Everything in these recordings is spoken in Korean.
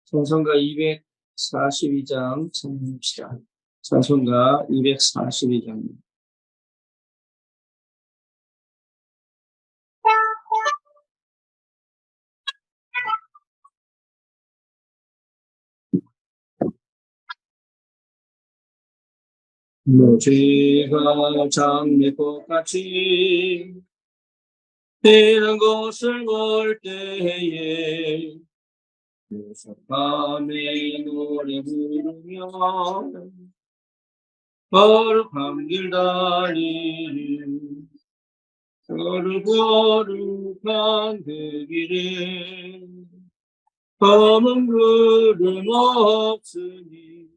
찬송가 242장 찬송합시다. 찬송가 242장입니다. 모지가 장미꽃같이 피는 곳을 볼 때에 밤에 노래 부르며 거룩한 길 다니는 거룩한 그 길에 검은 구름 없으니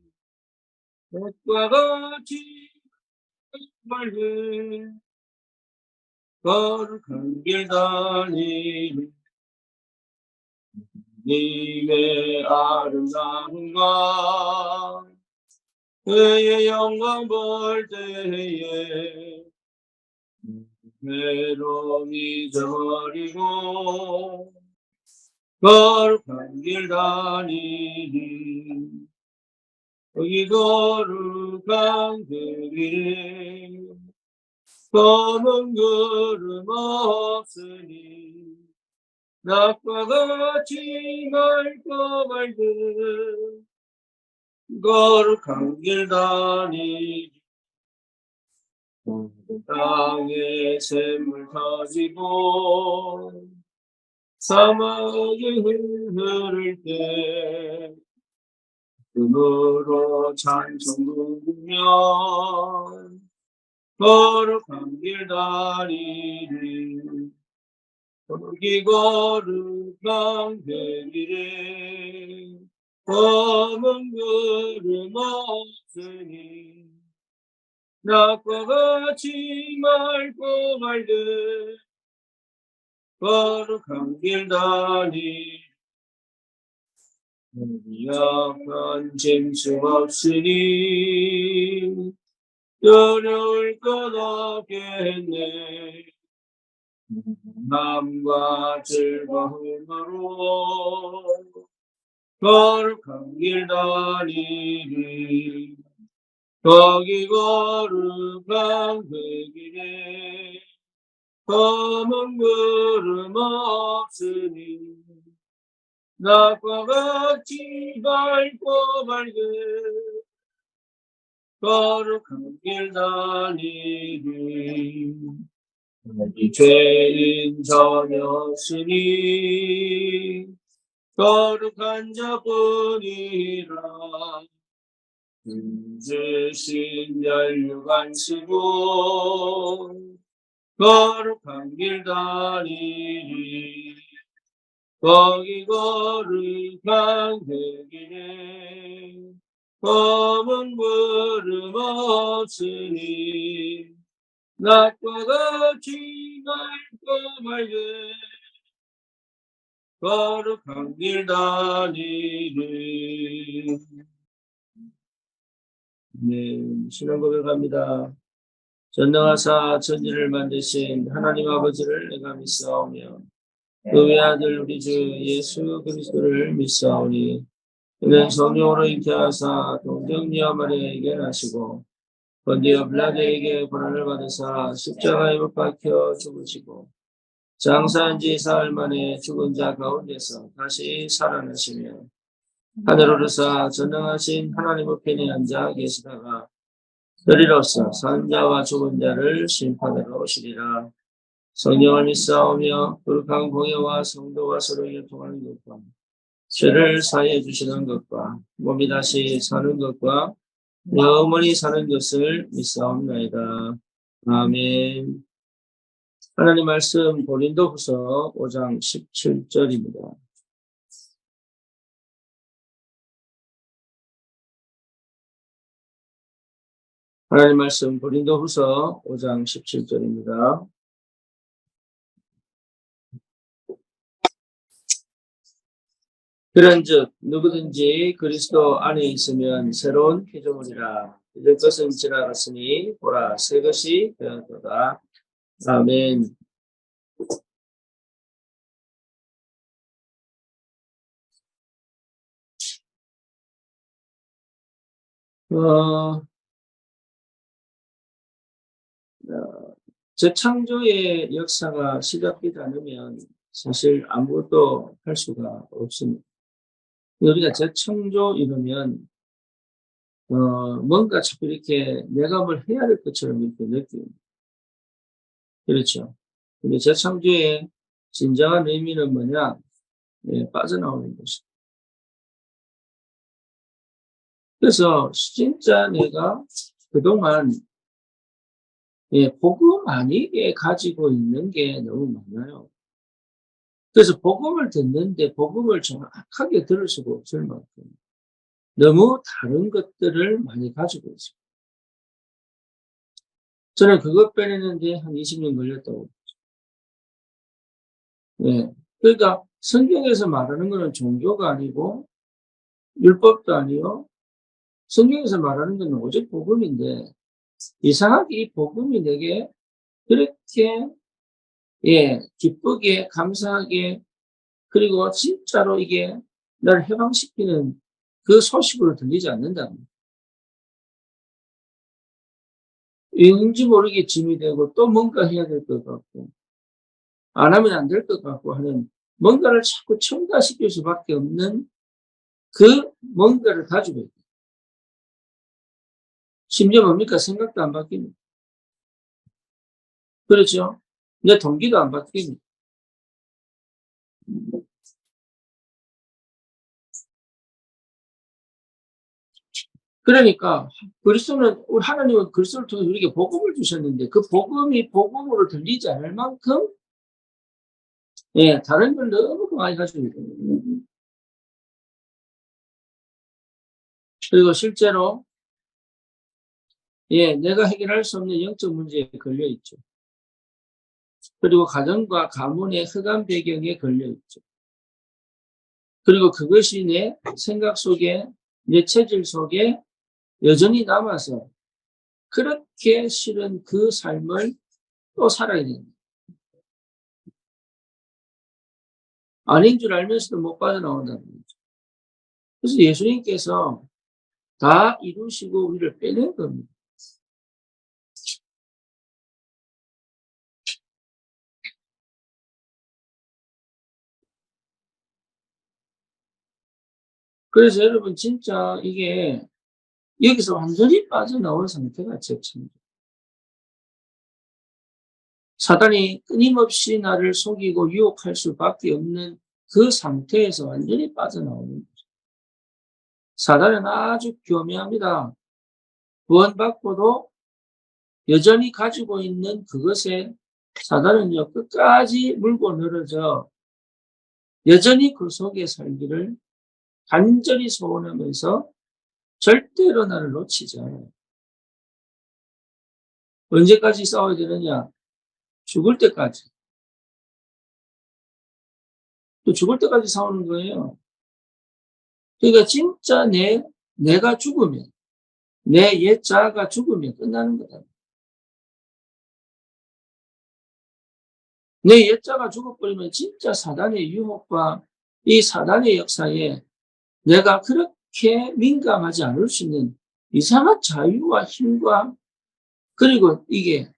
꽃과 같이 맑은 거룩한 길 다니는 님의 아름다움과 그의 영광 볼 때에 외로움 잊어버리고 거룩한 길 다니니 여기 거룩한 그 길에 검은 구름 없으니 낮과 같이 맑고 맑은 거룩한 길 다니니 땅에 샘물 터지고 사막이 흐를 때 금으로 찬송 부르며 거룩한 길 다니니 거기 거룩한 그 길에 검은 구름 없으니 낮과 같이 맑고 맑은 거룩한 길 다니니 약한 짐승 없으니 두려울 것 없겠네. 마음과 즐거움으로 거룩한 길 다니니 거기 거룩한 그 길에 검은 구름 없으니 낮과 같이 밝고 맑은 거룩한 길 다니니 이 죄인 전혀 없으니 거룩한 자뿐이라 주신 연육 안시고 거룩한 길 다니니 거기 거룩한 그 길에 검은 구름 없으니 낮과 같이 맑고 맑은 거룩한 길 다니니 신앙 고백합니다. 전능하사 천지를 만드신 하나님 아버지를 내가 믿사오며 그 외아들 우리 주 예수 그리스도를 믿사오니 그는 성령으로 잉태하사 동정녀 마리아에게 나시고 본디오 빌라도에게 고난을 받으사 십자가에 못 박혀 죽으시고 장사한 지 사흘 만에 죽은 자 가운데서 다시 살아나시며 하늘 오르사 전능하신 하나님 우편에 앉아 계시다가 너리로서 산 자와 죽은 자를 심판하러 오시리라. 성령을 믿사오며 거룩한 공예와 성도와 서로 교통하는 것과 죄를 사해 주시는 것과 몸이 다시 사는 것과 영원히 사는 것을 믿사옵나이다. 아멘. 하나님 말씀 고린도후서 5장 17절입니다. 하나님 말씀 고린도후서 5장 17절입니다. 그런즉 누구든지 그리스도 안에 있으면 새로운 피조물이라 이전 것은 지나갔으니 보라 새 것이 되었도다. 아멘. 어, 재창조의 역사가 시작되지 않으면 사실 아무것도 할 수가 없습니다. 우리가 재창조 이러면 뭔가 자꾸 이렇게 내가 뭘 해야 될 것처럼 이렇게 느낍니다. 그렇죠. 근데 재창조의 진정한 의미는 뭐냐? 예, 빠져나오는 것이죠. 그래서 진짜 내가 그동안 예, 복음 아니게 가지고 있는 게 너무 많아요. 그래서 복음을 듣는데 복음을 정확하게 들을 수가 없을 만큼 너무 다른 것들을 많이 가지고 있어요. 저는 그것 빼내는데 한 20년 걸렸다고. 예. 그러니까 성경에서 말하는 것은 종교가 아니고 율법도 아니요. 성경에서 말하는 것은 오직 복음인데 이상하게 이 복음이 내게 그렇게 예, 기쁘게 감사하게 그리고 진짜로 이게 나를 해방시키는 그 소식으로 들리지 않는다. 왠지 모르게 짐이 되고 또 뭔가 해야 될 것 같고 안 하면 안 될 것 같고 하는 뭔가를 자꾸 첨가시킬 수밖에 없는 그 뭔가를 가지고 있다. 심지어 뭡니까? 생각도 안 바뀝니다. 그렇죠? 내 동기도 안 바뀝니다. 그러니까 그리스도는 하나님은 그리스도를 통해 우리에게 복음을 주셨는데 그 복음이 복음으로 들리지 않을 만큼 예, 다른 걸 너무 많이 가지고 있거든요. 그리고 실제로 예, 내가 해결할 수 없는 영적 문제에 걸려 있죠. 그리고 가정과 가문의 흑암 배경에 걸려 있죠. 그리고 그것이 내 생각 속에, 내 체질 속에 여전히 남아서 그렇게 싫은 그 삶을 또 살아야 됩니다. 아닌 줄 알면서도 못 빠져나온다는 거죠. 그래서 예수님께서 다 이루시고 우리를 빼낸 겁니다. 그래서 여러분 진짜 이게 여기서 완전히 빠져나온 상태가 재창조. 사단이 끊임없이 나를 속이고 유혹할 수밖에 없는 그 상태에서 완전히 빠져나오는 거죠. 사단은 아주 교묘합니다. 구원받고도 여전히 가지고 있는 그것에 사단은요, 끝까지 물고 늘어져 여전히 그 속에 살기를 간절히 소원하면서 절대로 나를 놓치지 않아요. 언제까지 싸워야 되느냐? 죽을 때까지. 또 죽을 때까지 싸우는 거예요. 그러니까 진짜 내가 죽으면, 내 옛 자아가 죽으면 끝나는 거다. 내 옛 자아가 죽어버리면 진짜 사단의 유혹과 이 사단의 역사에 내가 그렇게 민감하지 않을 수 있는 이상한 자유와 힘과 그리고 이게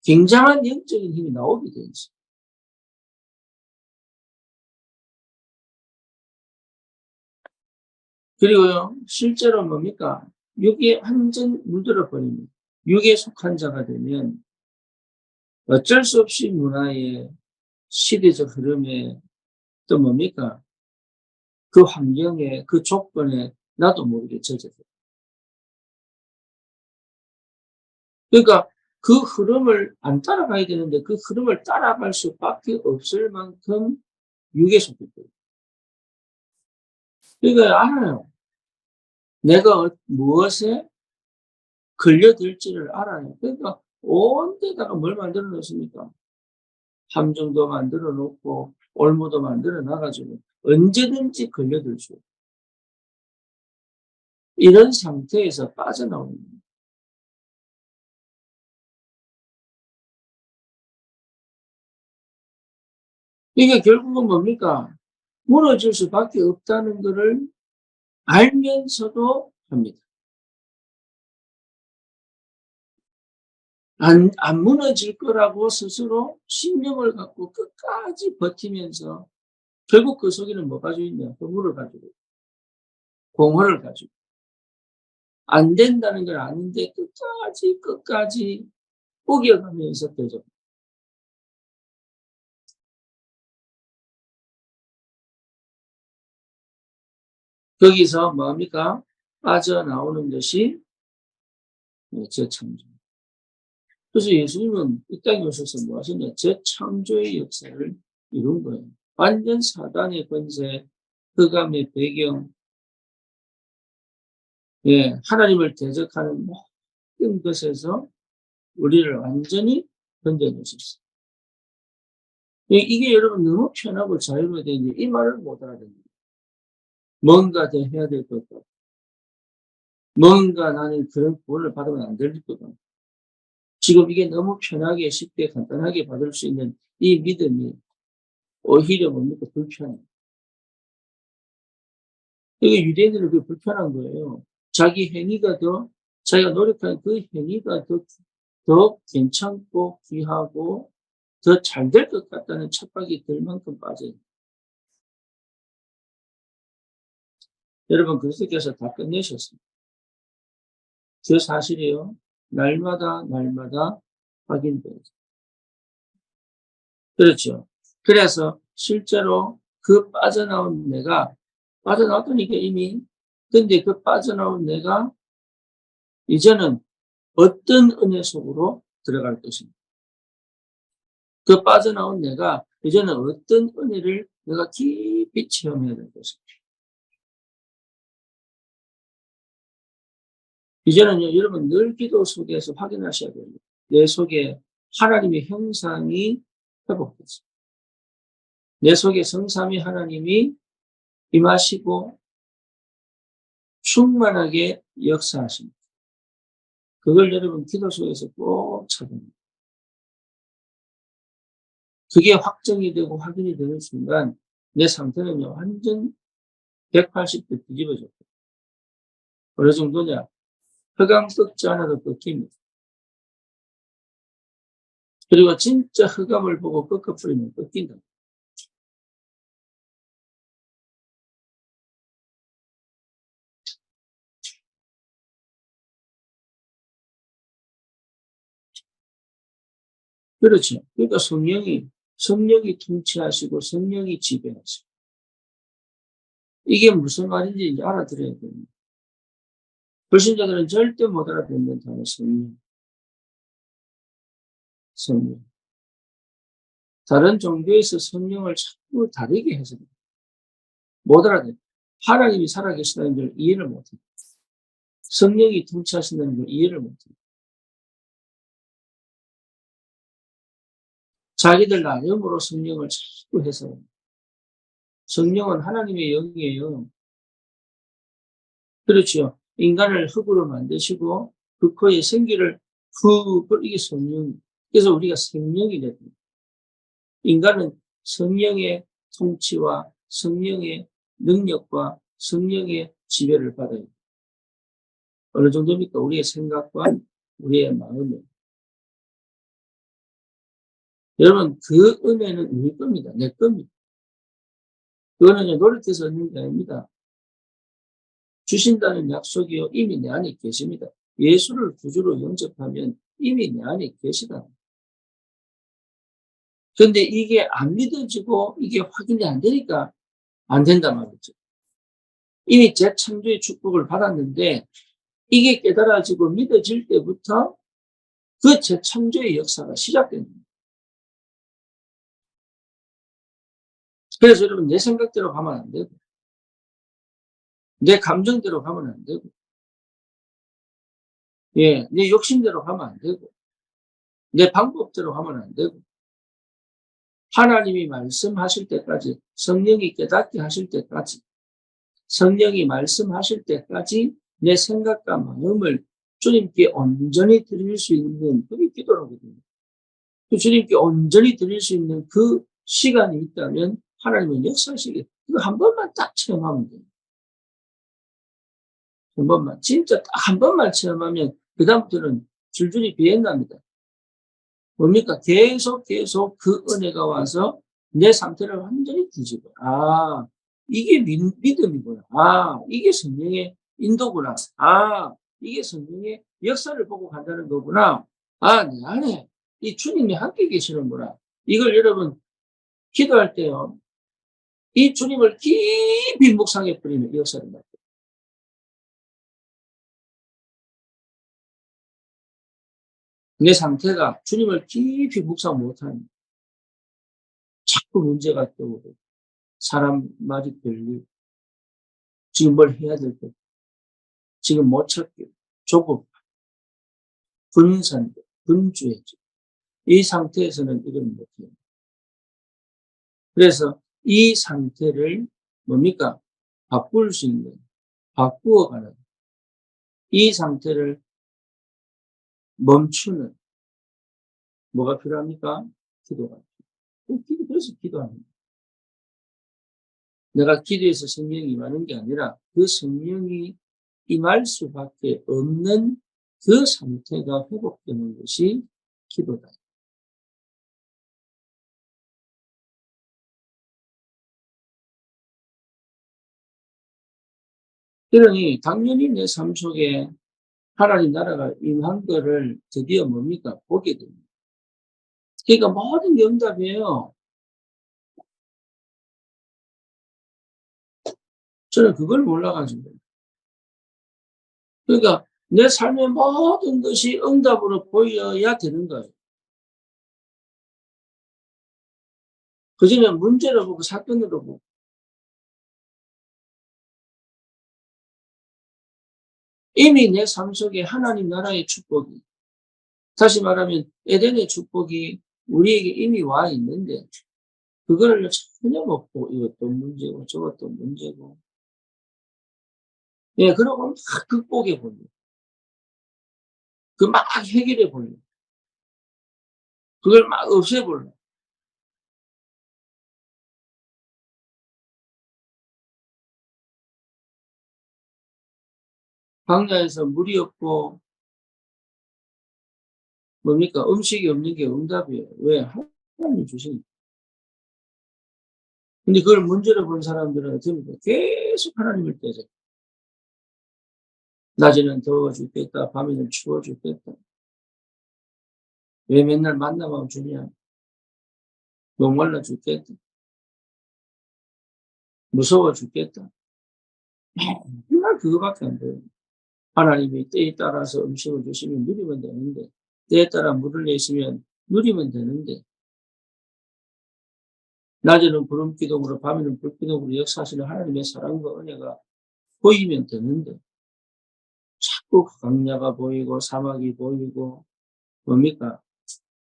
굉장한 영적인 힘이 나오게 되어 있어요. 그리고요, 실제로 뭡니까? 육에 완전 물들어 버립니다. 육에 속한 자가 되면 어쩔 수 없이 문화의 시대적 흐름에 또 뭡니까? 그 환경에, 그 조건에 나도 모르게 젖어들어요. 그러니까 그 흐름을 안 따라가야 되는데 그 흐름을 따라갈 수밖에 없을 만큼 육에 속해 있거든요. 그러니까 알아요. 내가 무엇에 걸려들지를 알아요. 그러니까 온 데다가 뭘 만들어 놓습니까? 함정도 만들어 놓고 올무도 만들어 놔가지고 언제든지 걸려들 수 있고 이런 상태에서 빠져나오는 거예요. 이게 결국은 뭡니까? 무너질 수밖에 없다는 것을 알면서도 합니다. 안 무너질 거라고 스스로 신념을 갖고 끝까지 버티면서 결국 그 속에는 뭐 가지고 있냐? 허물을 가지고, 공허를 가지고. 안 된다는 걸 아는데 끝까지 우겨가면서 되죠. 거기서 뭡니까? 빠져나오는 것이 재창조. 그래서 예수님은 이 땅에 오셔서 뭐 하셨냐? 재창조의 역사를 이룬 거예요. 완전 사단의 권세, 흑암의 배경, 예, 하나님을 대적하는 모든 것에서 우리를 완전히 건져내셨어요. 이게 여러분 너무 편하고 자유로워야 되는데 이 말을 못 알아듣는 뭔가 더 해야 될 것 같고, 뭔가 나는 그런 구원을 받으면 안 될 것 같고, 지금 이게 너무 편하게 쉽게 간단하게 받을 수 있는 이 믿음이 오히려 뭡니까? 불편해요. 이게 유대인들은 그게 불편한 거예요. 자기 행위가 자기가 노력하는 그 행위가 더 괜찮고 귀하고 더 잘 될 것 같다는 착각이 들 만큼 빠져요. 여러분 그리스도께서 다 끝내셨습니다. 그 사실이요. 날마다 확인돼요. 그렇죠. 그래서 실제로 그 빠져나왔다니까 이미. 근데 그 빠져나온 내가 이제는 어떤 은혜 속으로 들어갈 것인가. 그 빠져나온 내가 이제는 어떤 은혜를 내가 깊이 체험해야 될 것인가. 이제는요, 여러분 늘 기도 속에서 확인하셔야 됩니다. 내 속에 하나님의 형상이 회복됐어요. 내 속에 성삼위 하나님이 임하시고 충만하게 역사하십니다. 그걸 여러분 기도 속에서 꼭 찾아냅니다. 그게 확정이 되고 확인이 되는 순간 내 상태는요, 완전 180도 뒤집어졌고, 어느 정도냐? 흑암 꺾지 않아도 꺾입니다. 그리고 진짜 흑암을 보고 꺾어버리면 꺾인다. 그렇죠. 그러니까 성령이 통치하시고 성령이 지배하시고. 이게 무슨 말인지 이제 알아들어야 됩니다. 불신자들은 절대 못 알아듣는 단어 성령. 성령. 다른 종교에서 성령을 자꾸 다르게 해서 못 알아듣는. 하나님이 살아계시다는 걸 이해를 못해요. 성령이 통치하신다는 걸 이해를 못해요. 자기들 나름으로 성령을 자꾸 해서 성령은 하나님의 영이에요. 그렇죠. 인간을 흙으로 만드시고 그 코에 생기를 이게 성령. 그래서 우리가 성령이 됩니다. 인간은 성령의 통치와 성령의 능력과 성령의 지배를 받아요. 어느 정도입니까? 우리의 생각과 우리의 마음을. 여러분 그 은혜는 우리 겁니다. 내 겁니다. 그거는 노력해서 얻는 게 아닙니다. 주신다는 약속이요 이미 내 안에 계십니다. 예수를 구주로 영접하면 이미 내 안에 계시다. 그런데 이게 안 믿어지고 이게 확인이 안 되니까 안 된단 말이죠. 이미 재창조의 축복을 받았는데 이게 깨달아지고 믿어질 때부터 그 재창조의 역사가 시작됩니다. 그래서 여러분 내 생각대로 가면 안 되고 내 감정대로 가면 안 되고 예, 내 욕심대로 가면 안 되고 내 방법대로 가면 안 되고 하나님이 말씀하실 때까지 성령이 깨닫게 하실 때까지 성령이 말씀하실 때까지 내 생각과 마음을 주님께 온전히 드릴 수 있는 그게 기도라거든요. 주님께 온전히 드릴 수 있는 그 시간이 있다면 하나님은 역사하시게 그거 한 번만 딱 체험하면 돼요. 한 번만 진짜 딱 한 번만 체험하면 그 다음부터는 줄줄이 비행납니다. 뭡니까? 계속 그 은혜가 와서 내 상태를 완전히 뒤집어. 이게 믿음이구나. 이게 성령의 인도구나. 이게 성령의 역사를 보고 간다는 거구나. 내 안에 이 주님이 함께 계시는구나. 이걸 여러분 기도할 때요. 이 주님을 깊이 묵상해 버리면 이 역사를 봐요. 내 상태가 주님을 깊이 묵상 못하니 자꾸 문제가 떠오르고 사람 말이 들리고 지금 뭘 해야 될 것, 지금 못 찾고 조급, 분산, 분주해져. 이 상태에서는 이걸 못해요. 그래서 이 상태를 뭡니까? 바꿀 수 있는, 바꾸어가는 이 상태를 멈추는 뭐가 필요합니까? 기도가 필요해요. 그래서 기도합니다. 내가 기도해서 성령이 임하는 게 아니라 그 성령이 임할 수밖에 없는 그 상태가 회복되는 것이 기도다. 그러니 당연히 내 삶 속에 하나님 나라가 임한 거를 드디어 뭡니까? 보게 됩니다. 그러니까 모든 게 응답이에요. 저는 그걸 몰라가지고. 그러니까 내 삶의 모든 것이 응답으로 보여야 되는 거예요. 그전에 문제로 보고 사건으로 보고. 이미 내 삶 속에 하나님 나라의 축복이, 다시 말하면 에덴의 축복이 우리에게 이미 와 있는데 그거를 전혀 먹고 이것도 문제고 저것도 문제고. 예, 그러고 막 극복해 보려. 그 막 해결해 보려. 그걸 막 없애 보려. 광야에서 물이 없고 뭡니까? 음식이 없는 게 응답이에요. 왜? 하나님이 주시니까. 근데 그걸 문제로 본 사람들은 어떻게 합니까? 계속 하나님을 떼죠. 낮에는 더워 죽겠다. 밤에는 추워 죽겠다. 왜 맨날 만나만 주냐? 목말라 죽겠다. 무서워 죽겠다. 맨날 그거밖에 안 돼요. 하나님이 때에 따라서 음식을 주시면 누리면 되는데, 때에 따라 물을 내시면 누리면 되는데, 낮에는 구름 기둥으로 밤에는 불 기둥으로 역사하시는 하나님의 사랑과 은혜가 보이면 되는데, 자꾸 광야가 보이고 사막이 보이고 뭡니까?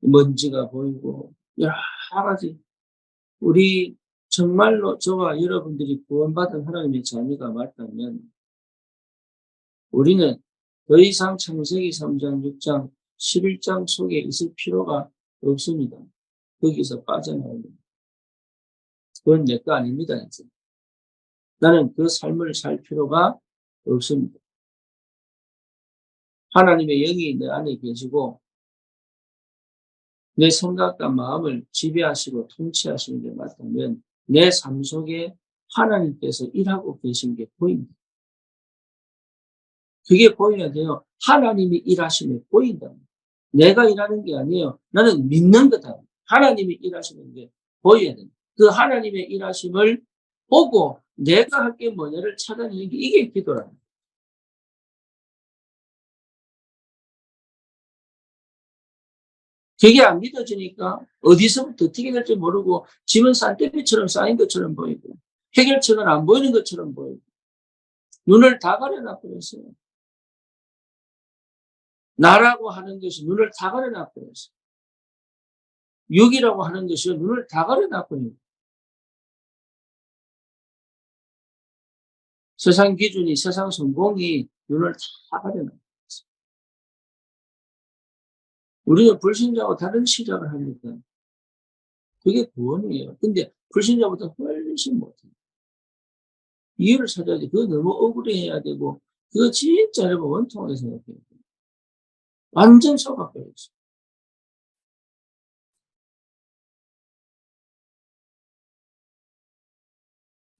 먼지가 보이고 여러 가지. 우리 정말로 저와 여러분들이 구원받은 하나님의 자녀가 맞다면 우리는 더 이상 창세기 3장, 6장, 11장 속에 있을 필요가 없습니다. 거기서 빠져나오는. 그건 내 거 아닙니다. 이제. 나는 그 삶을 살 필요가 없습니다. 하나님의 영이 내 안에 계시고 내 생각과 마음을 지배하시고 통치하시는 게 맞다면 내 삶 속에 하나님께서 일하고 계신 게 보입니다. 그게 보여야 돼요. 하나님이 일하시면 보인다. 내가 일하는 게 아니에요. 나는 믿는 거다. 하나님이 일하시는 게 보여야 된다. 그 하나님의 일하심을 보고 내가 할 게 뭐냐를 찾아내는 게 이게 기도랍니다. 그게 안 믿어지니까 어디서부터 어떻게 될지 모르고 짐은 싼떼비처럼 쌓인 것처럼 보이고 해결책은 안 보이는 것처럼 보이고 눈을 다 가려놔버렸어요. 나라고 하는 것이 눈을 다 가려놔버렸어요. 육이라고 하는 것이 눈을 다 가려놔버립니다. 세상 기준이, 세상 성공이 눈을 다 가려놔. 우리는 불신자와 다른 시작을 합니다. 그게 구원이에요. 근데 불신자보다 훨씬 못해요. 이유를 찾아야 돼. 그거 너무 억울해해야 되고, 그거 진짜 여러분 원통하게 생각해요. 완전 속아버렸어.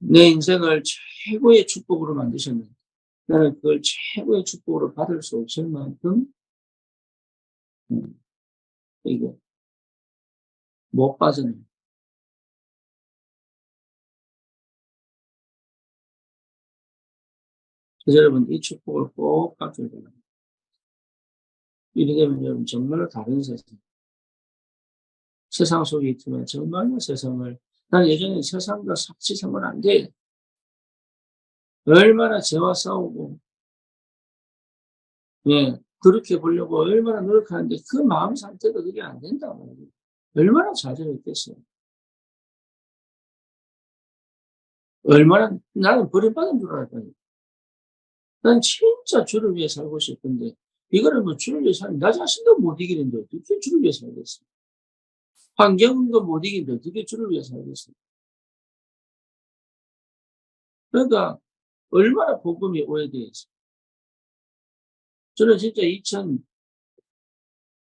내 인생을 최고의 축복으로 만드셨는데 나는 그걸 최고의 축복으로 받을 수 없을 만큼 이게 못 빠져나요. 그래서 여러분 이 축복을 꼭 받길 바랍니다. 이렇게 되면 여러분 정말로 다른 세상 속에 있지만 정말로 세상을 난 예전에 세상과 삭치하면 안 돼. 얼마나 죄와 싸우고 예 그렇게 보려고 얼마나 노력하는데 그 마음 상태가 그게 안 된다고. 얼마나 좌절했겠어요. 얼마나 나는 버림받은 줄 알았다니까. 난 진짜 주를 위해 살고 싶은데 이거를 뭐 주를 위해 살면 나 자신도 못 이기는데 어떻게 주를 위해 살겠어. 환경도 못 이기는데 어떻게 주를 위해 살겠어. 그러니까 얼마나 복음이 오해되어 있어. 저는 진짜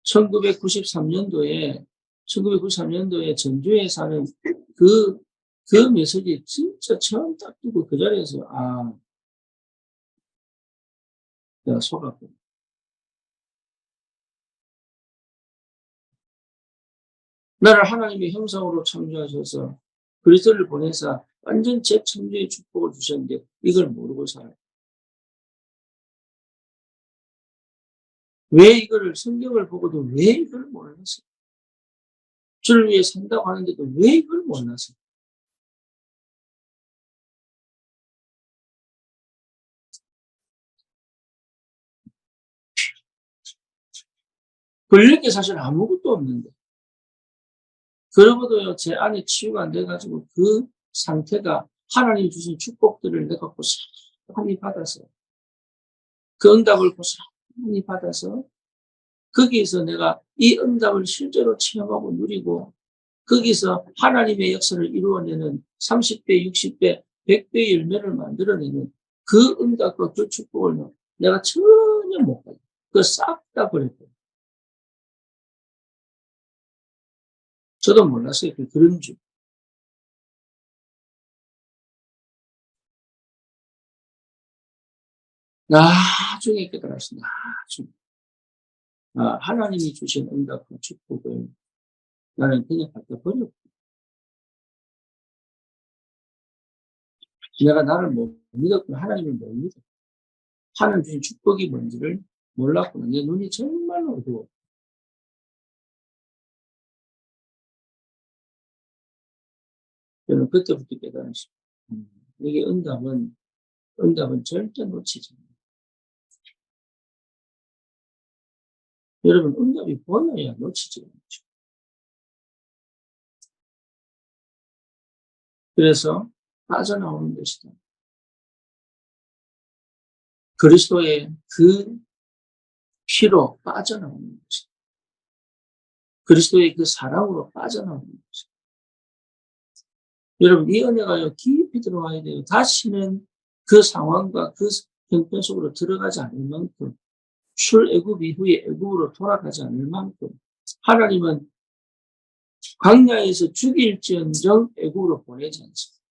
1993년도에 1993년도에 전주에 사는 그, 그 메시지 진짜 처음 딱 듣고 그 자리에서 내가 속았고 나를 하나님의 형상으로 창조하셔서 그리스도를 보내사 완전 재창조의 축복을 주셨는데 이걸 모르고 살아요. 왜 이거를 성경을 보고도 왜 이걸 몰랐어? 주를 위해 산다고 하는데도 왜 이걸 몰랐어? 걸릴 게 사실 아무것도 없는데 그러고도요 제 안에 치유가 안 돼가지고 그 상태가 하나님이 주신 축복들을 내가 고스란히 받아서 그 응답을 고스란히 받아서 거기에서 내가 이 응답을 실제로 체험하고 누리고 거기서 하나님의 역사를 이루어내는 30배, 60배, 100배의 열매를 만들어내는 그 응답과 그 축복을 내가 전혀 못 가요. 그거 싹 다 버렸거든요. 저도 몰랐어요. 그런 줄. 나중에 깨달았어요. 나중에. 하나님이 주신 응답과 축복을 나는 그냥 갖다 버렸고 내가 나를 못 믿었고 하나님을 못 믿었고 하나님 주신 축복이 뭔지를 몰랐구나. 내 눈이 정말로 어두워. 저는 그때부터 깨달았어요. 이게 응답은 절대 놓치지 않아요. 여러분, 응답이 보여야 놓치지 않죠. 그래서 빠져나오는 것이다. 그리스도의 그 피로 빠져나오는 것이다. 그리스도의 그 사랑으로 빠져나오는 것이다. 여러분, 이 은혜가 깊이 들어와야 돼요. 다시는 그 상황과 그 형편 속으로 들어가지 않을 만큼, 출애굽 이후에 애굽으로 돌아가지 않을 만큼, 하나님은 광야에서 죽일지언정 애굽으로 보내지 않습니다.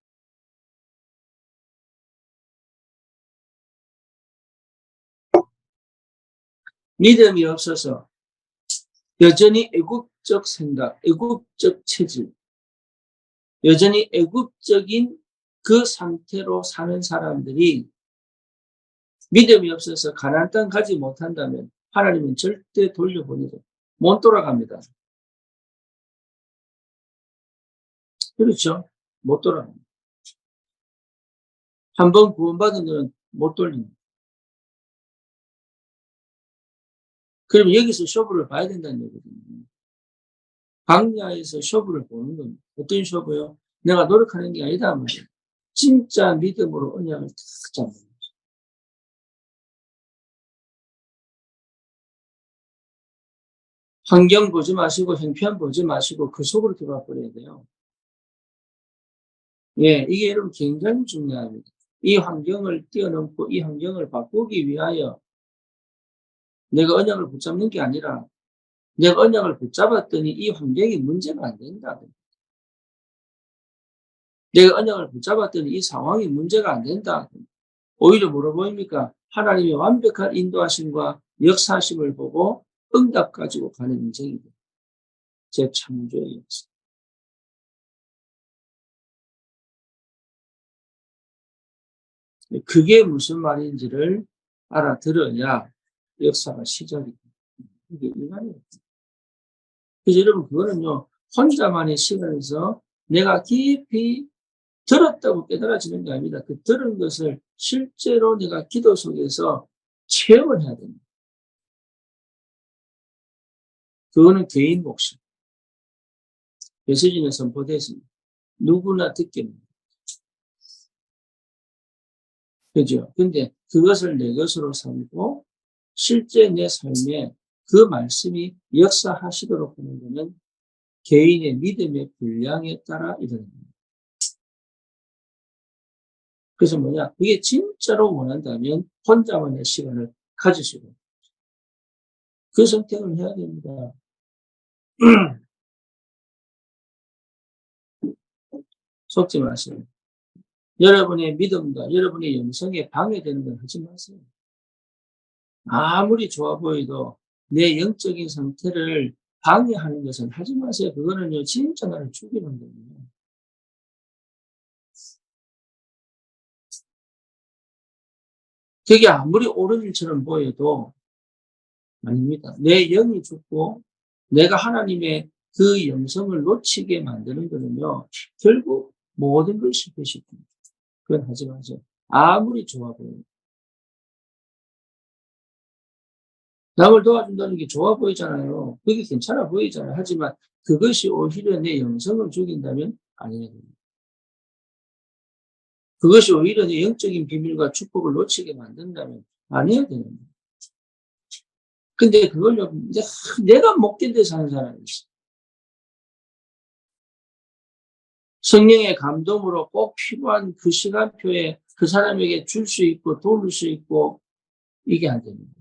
믿음이 없어서 여전히 애굽적 생각, 애굽적 체질, 여전히 애굽적인 그 상태로 사는 사람들이 믿음이 없어서 가나안 땅 가지 못한다면 하나님은 절대 돌려보내죠. 못 돌아갑니다. 그렇죠? 못 돌아갑니다. 한번 구원받은 거는 못 돌립니다. 그럼 여기서 쇼부를 봐야 된다는 얘기거든요. 광야에서 쇼부를 보는 겁니다. 어떤 쇼부요? 내가 노력하는 게 아니다 말이에요. 진짜 믿음으로 언약을 탁 잡는 거죠. 환경 보지 마시고 형편 보지 마시고 그 속으로 들어와 버려야 돼요. 예, 이게 여러분 굉장히 중요합니다. 이 환경을 뛰어넘고 이 환경을 바꾸기 위하여 내가 언약을 붙잡는 게 아니라 내가 언약을 붙잡았더니 이 환경이 문제가 안 된다. 내가 언약을 붙잡았더니 이 상황이 문제가 안 된다. 오히려 뭐로 보입니까? 하나님의 완벽한 인도하심과 역사하심을 보고 응답 가지고 가는 인생이다. 재창조의 역사. 그게 무슨 말인지를 알아들어야 역사가 시작이 됩니다. 이게 이 말이에요. 그래서 여러분, 그거는요, 혼자만의 시간에서 내가 깊이 들었다고 깨달아지는 게 아닙니다. 그 들은 것을 실제로 내가 기도 속에서 체험을 해야 됩니다. 그거는 개인 몫이. 메시지는 선포됐습니다. 누구나 듣게 됩니다. 그죠? 근데 그것을 내 것으로 삼고 실제 내 삶에 그 말씀이 역사하시도록 하는 것은 개인의 믿음의 분량에 따라 일어납니다. 그래서 뭐냐? 그게 진짜로 원한다면 혼자만의 시간을 가질 수 있는 그 선택을 해야 됩니다. 속지 마세요. 여러분의 믿음과 여러분의 영성에 방해되는 건 하지 마세요. 아무리 좋아 보여도 내 영적인 상태를 방해하는 것은 하지 마세요. 그거는요, 진짜 나를 죽이는 거예요. 그게 아무리 옳은 일처럼 보여도 아닙니다. 내 영이 죽고 내가 하나님의 그 영성을 놓치게 만드는 거는요, 결국 모든 걸 실패시킵니다. 그건 하지 마세요. 아무리 좋아 보여요. 남을 도와준다는 게 좋아 보이잖아요. 그게 괜찮아 보이잖아요. 하지만 그것이 오히려 내 영성을 죽인다면 아니에요. 그것이 오히려 내 영적인 비밀과 축복을 놓치게 만든다면 아니어야 되는 거예요. 근데 그걸요, 이제 내가 못 견뎌서 하는 사람이 있어. 성령의 감동으로 꼭 필요한 그 시간표에 그 사람에게 줄 수 있고 도울 수 있고 이게 안 됩니다.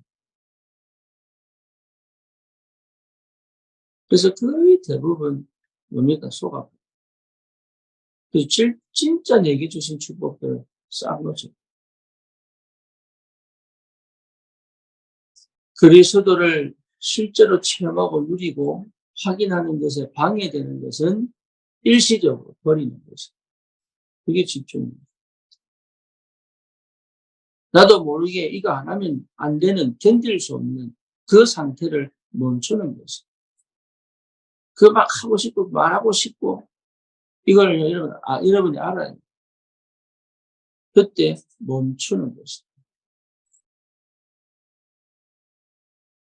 그래서 거의 대부분 뭡니까? 속아. 그래서 진짜 내게 주신 축복들을 싹 놓쳐. 그리스도를 실제로 체험하고 누리고 확인하는 것에 방해되는 것은 일시적으로 버리는 것이에요. 그게 집중입니다. 나도 모르게 이거 안 하면 안 되는, 견딜 수 없는 그 상태를 멈추는 것이에요. 그 막 하고 싶고 말하고 싶고 이걸 여러분이 알아야 돼요. 그때 멈추는 것이에요.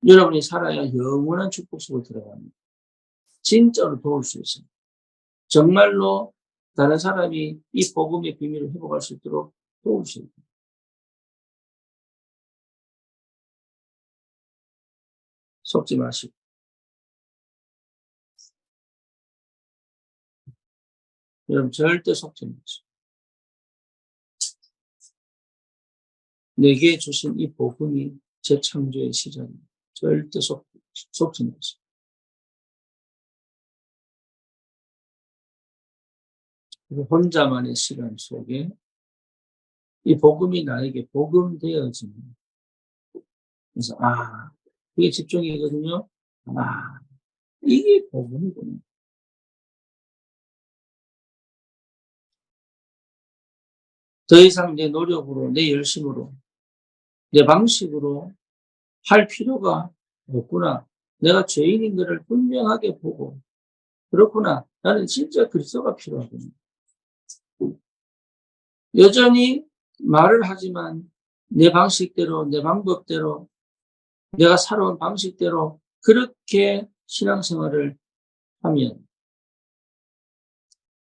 여러분이 살아야 영원한 축복 속으로 들어갑니다. 진짜로 도울 수 있어요. 정말로 다른 사람이 이 복음의 비밀을 회복할 수 있도록 도울 수 있어요. 속지 마시고. 여러분 절대 속지 마시고. 내게 주신 이 복음이 재창조의 시작입니다. 절대 속지 마시고. 혼자만의 시간 속에 이 복음이 나에게 복음되어집니다. 그래서 이게 집중이거든요. 이게 복음이구나. 더 이상 내 노력으로, 내 열심으로, 내 방식으로 할 필요가 없구나. 내가 죄인인 것을 분명하게 보고, 그렇구나. 나는 진짜 그리스도가 필요하구나. 여전히 말을 하지만 내 방식대로, 내 방법대로, 내가 살아온 방식대로 그렇게 신앙생활을 하면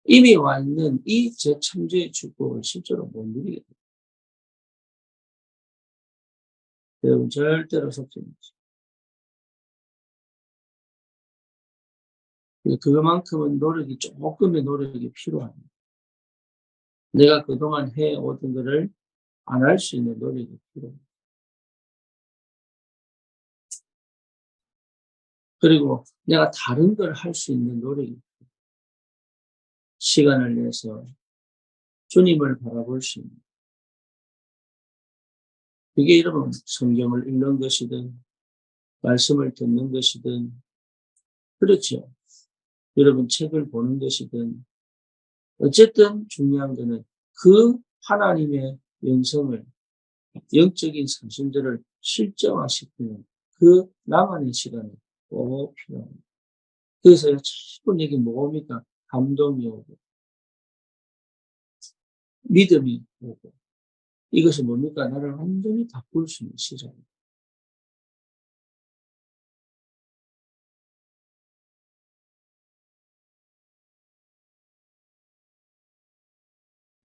이미 와 있는 이 재창조의 축복을 실제로 못 누리게 됩니다. 여러분 절대로 속지 마세요. 그만큼은 조금의 노력이 필요합니다. 내가 그동안 해오던 것을 안 할 수 있는 노력이 필요합니다. 그리고 내가 다른 걸 할 수 있는 노력이 필요합니다. 시간을 내서 주님을 바라볼 수 있는, 그게 여러분 성경을 읽는 것이든 말씀을 듣는 것이든, 그렇죠. 여러분 책을 보는 것이든, 어쨌든 중요한 것은 그 하나님의 영성을, 영적인 사실들을 실정화시키는 그 나만의 시간이 꼭 필요합니다. 그래서 자꾸 내게 뭡니까? 감동이 오고, 믿음이 오고, 이것이 뭡니까? 나를 완전히 바꿀 수 있는 시간입니다.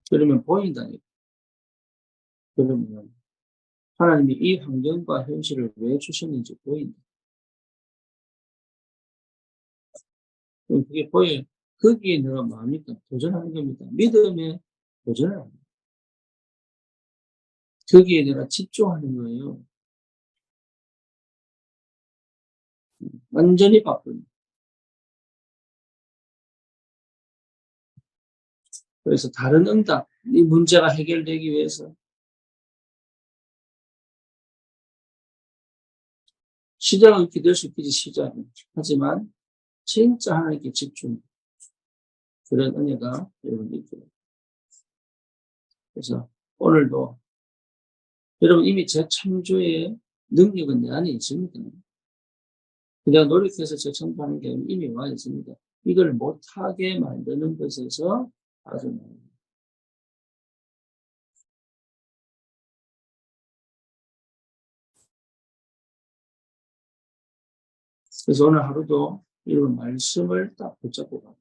그러면 보인다니까. 그러면 하나님이 이 환경과 현실을 왜 주셨는지 보인다. 그럼 그게 보여요. 거기에 내가 뭡니까? 도전하는 겁니다. 믿음에 도전을 합니다. 거기에 내가 집중하는 거예요. 완전히 바쁩니다. 그래서 다른 응답, 이 문제가 해결되기 위해서 시작은 이렇게 될 수 있겠지, 시작은. 하지만 진짜 하나님께 집중, 그런 은혜가 여러분 있고요. 그래서 오늘도 여러분 이미 재창조의 능력은 내 안에 있습니다. 그냥 노력해서 재창조하는 게 이미 와 있습니다. 이걸 못하게 만드는 것에서 빠져나옵니다. 그래서 오늘 하루도 이런 말씀을 딱 붙잡고 가요.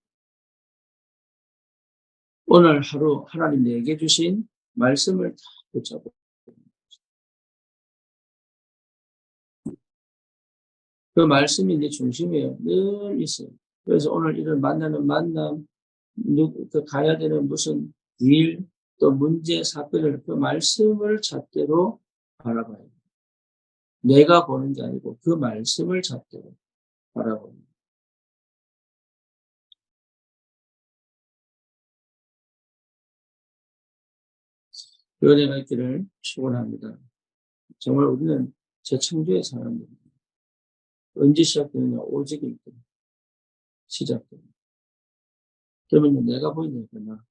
오늘 하루 하나님 내게 주신 말씀을 딱 붙잡고, 그 말씀이 내 중심에 늘 있어요. 그래서 오늘 이런 만나는 만남, 그 가야 되는 무슨 일, 또 문제, 사건을 그 말씀을 잣대로 바라봐야 돼요. 내가 보는 게 아니고 그 말씀을 잣대로 바라봅니다. 그 은혜가 있기를 축원합니다. 정말 우리는 재창조의 사람입니다. 언제 시작되느냐? 오직 일 때 시작됩니다. 그러면 내가 보이니까 나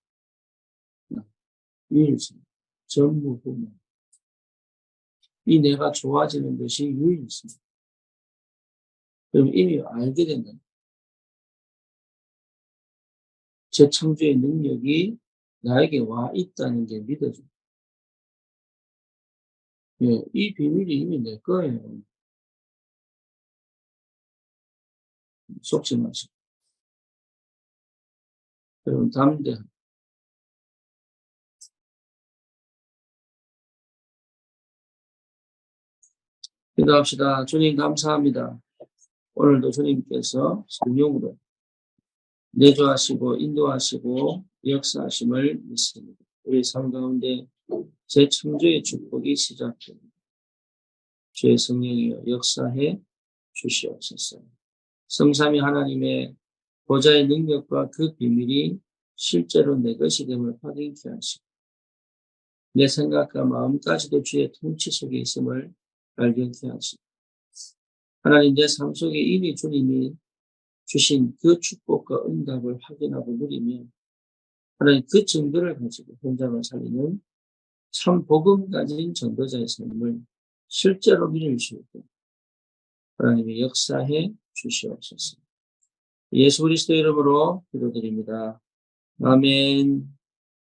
유일성, 전무후무. 이 내가 좋아지는 것이 유일성. 그럼 이미 알게 된다. 재창조의 능력이 나에게 와 있다는 게 믿어져. 예, 이 비밀이 이미 내 거예요. 속지 마시고. 여러분, 담대한. 기도합시다. 주님, 감사합니다. 오늘도 주님께서 성령으로 내주하시고, 인도하시고, 역사하심을 믿습니다. 우리 삶 가운데 재창조의 축복이 시작됩니다. 주의 성령이여 역사해 주시옵소서. 성삼위 하나님의 보좌의 능력과 그 비밀이 실제로 내 것이 됨을 확인케 하시고, 내 생각과 마음까지도 주의 통치 속에 있음을 발견케 하시고, 하나님 내 삶 속에 이미 주님이 주신 그 축복과 응답을 확인하고 누리며, 하나님 그 증거를 가지고 현장을 살리는 참 복음 가진 전도자의 삶을 실제로 누릴 수 있고, 하나님의 역사해 주시옵소서. 예수 그리스도 이름으로 기도드립니다. 아멘.